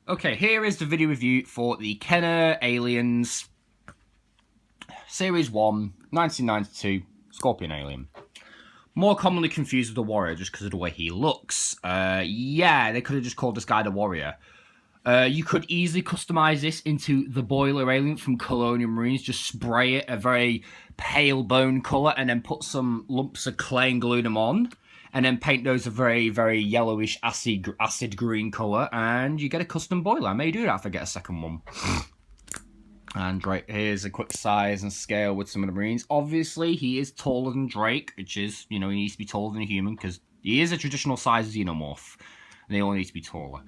Okay, here is the video review for the Kenner Aliens Series 1, 1992 Scorpion Alien. More commonly confused with the Warrior just because of the way he looks. Yeah, they could have just called this guy the Warrior. You could easily customize this into the Boiler Alien from Colonial Marines. Just spray it a very pale bone colour and then put some lumps of clay and glue them on. And then paint those a very, very yellowish acid green colour. And you get a custom boiler. I may do that if I get a second one. And right, here's a quick size and scale with some of the Marines. Obviously, he is taller than Drake, which is, he needs to be taller than a human because he is a traditional size xenomorph. And they all need to be taller.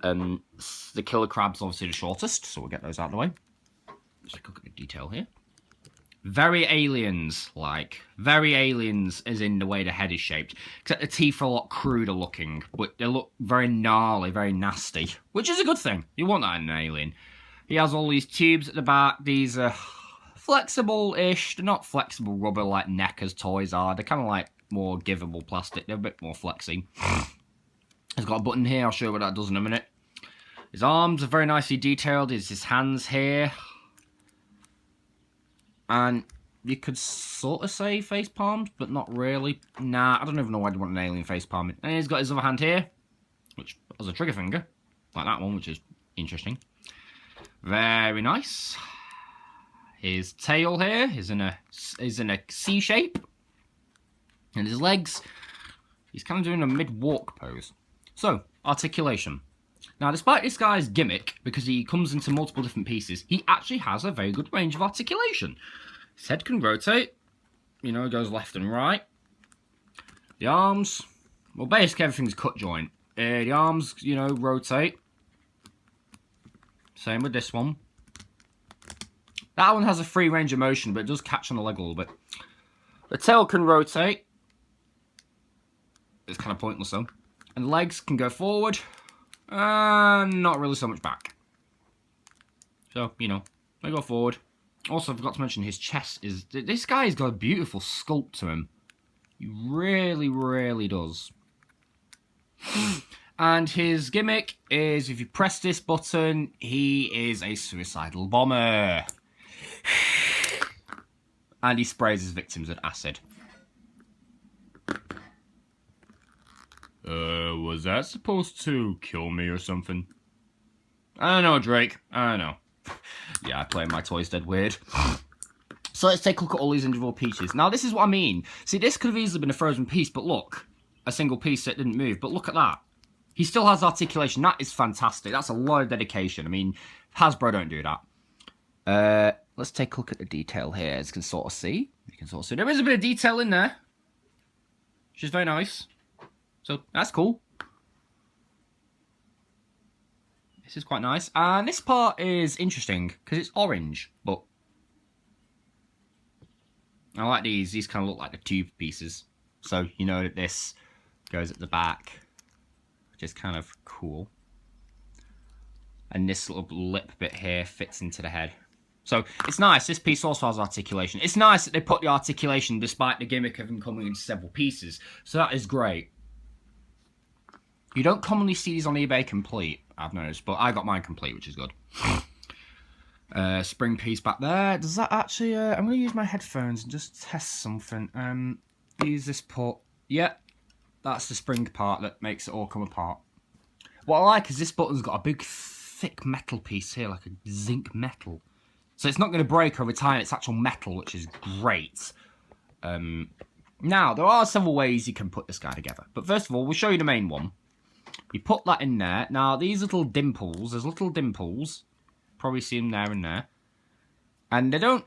The killer crab's obviously the shortest, so we'll get those out of the way. Just look at the detail here. Very aliens-like. Very aliens as in the way the head is shaped. Except the teeth are a lot cruder looking, but they look very gnarly, very nasty. Which is a good thing. You want that in an alien. He has all these tubes at the back. These are flexible-ish. They're not flexible rubber like NECA's toys are. They're kind of like more givable plastic. They're a bit more flexy. He's got a button here. I'll show you what that does in a minute. His arms are very nicely detailed. There's his hands here. And you could sort of say face palms, but not really. Nah, I don't even know why you want an alien face palm. And he's got his other hand here, which has a trigger finger, like that one, which is interesting. Very nice. His tail here is in a C shape. And his legs, he's kind of doing a mid-walk pose. So, articulation. Now, despite this guy's gimmick, because he comes into multiple different pieces, he actually has a very good range of articulation. His head can rotate. It goes left and right. The arms, well, basically everything's cut joint. The arms, rotate. Same with this one. That one has a free range of motion, but it does catch on the leg a little bit. The tail can rotate. It's kind of pointless though. And the legs can go forward. Not really so much back. So, they go forward. Also, I forgot to mention his chest is... This guy's got a beautiful sculpt to him. He really, really does. And his gimmick is, if you press this button, he is a suicidal bomber. And he sprays his victims with acid. Was that supposed to kill me or something? I don't know, Drake. I don't know. Yeah, I play my toys dead weird. So let's take a look at all these individual pieces. Now, this is what I mean. See, this could have easily been a frozen piece, but look. A single piece that didn't move, but look at that. He still has articulation. That is fantastic. That's a lot of dedication. I mean, Hasbro don't do that. Let's take a look at the detail here. As you can sort of see. There is a bit of detail in there, which is very nice. So, that's cool. This is quite nice. And this part is interesting, because it's orange, but... I like these. These kind of look like the tube pieces. So, that this goes at the back, which is kind of cool. And this little lip bit here fits into the head. So, it's nice. This piece also has articulation. It's nice that they put the articulation despite the gimmick of them coming in several pieces. So, that is great. You don't commonly see these on eBay complete, I've noticed, but I got mine complete, which is good. Spring piece back there. Does that actually... I'm going to use my headphones and just test something. Use this port. Yep, that's the spring part that makes it all come apart. What I like is this button's got a big, thick metal piece here, like a zinc metal. So it's not going to break over time, it's actual metal, which is great. Now, there are several ways you can put this guy together. But first of all, we'll show you the main one. You put that in there. Now, these little dimples, there's little dimples. Probably see them there and there. And they don't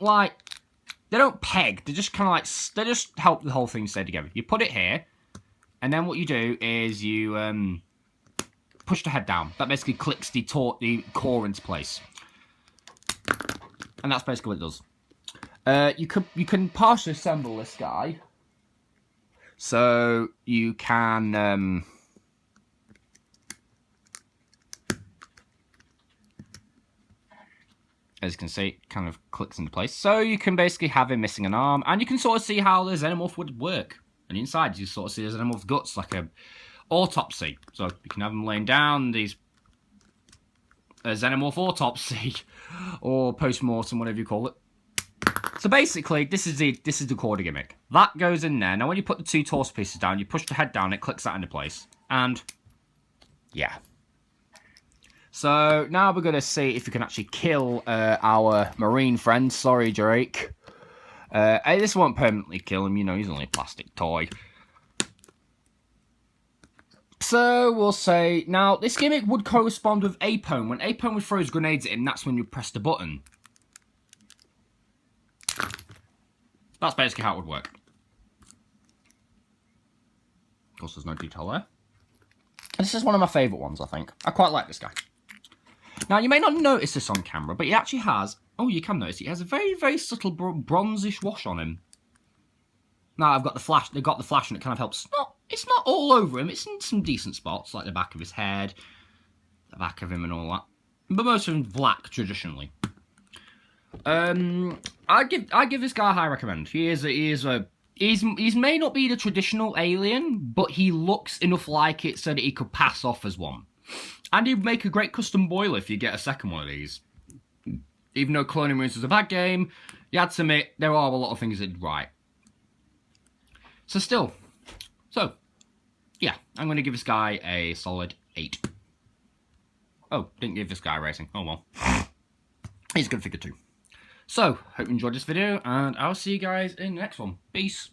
peg. They're just kind of like, they just help the whole thing stay together. You put it here. And then what you do is you push the head down. That basically clicks the core into place. And that's basically what it does. You can partially assemble this guy. So you can... as you can see, it kind of clicks into place. So you can basically have him missing an arm, and you can sort of see how the xenomorph would work. And inside, you sort of see the xenomorph's guts, like a autopsy. So you can have him laying down, these Xenomorph Autopsy, or Postmortem, whatever you call it. So basically, this is the core gimmick. That goes in there. Now when you put the 2 torso pieces down, you push the head down, it clicks that into place. And, yeah. So now we're going to see if we can actually kill our marine friend. Sorry, Drake. This won't permanently kill him, you know, he's only a plastic toy. So we'll say, now this gimmick would correspond with Apone. When Apone would throw his grenades at him, that's when you press the button. That's basically how it would work. Of course, there's no detail there. This is one of my favourite ones, I think. I quite like this guy. Now, you may not notice this on camera, but he actually has... Oh, you can notice he has a very, very subtle bronzish wash on him. Now, I've got the flash. They've got the flash, and it kind of helps. It's not all over him. It's in some decent spots, like the back of his head, the back of him, and all that. But most of him black traditionally. I give this guy a high recommend. He may not be the traditional alien, but he looks enough like it so that he could pass off as one. And he'd make a great custom boiler if you get a second one of these. Even though Cloning Marines was a bad game, you had to admit there are a lot of things that did right. So yeah, I'm going to give this guy a solid 8. Oh, didn't give this guy a rating. Oh well. He's a good figure too. So, hope you enjoyed this video, and I'll see you guys in the next one. Peace.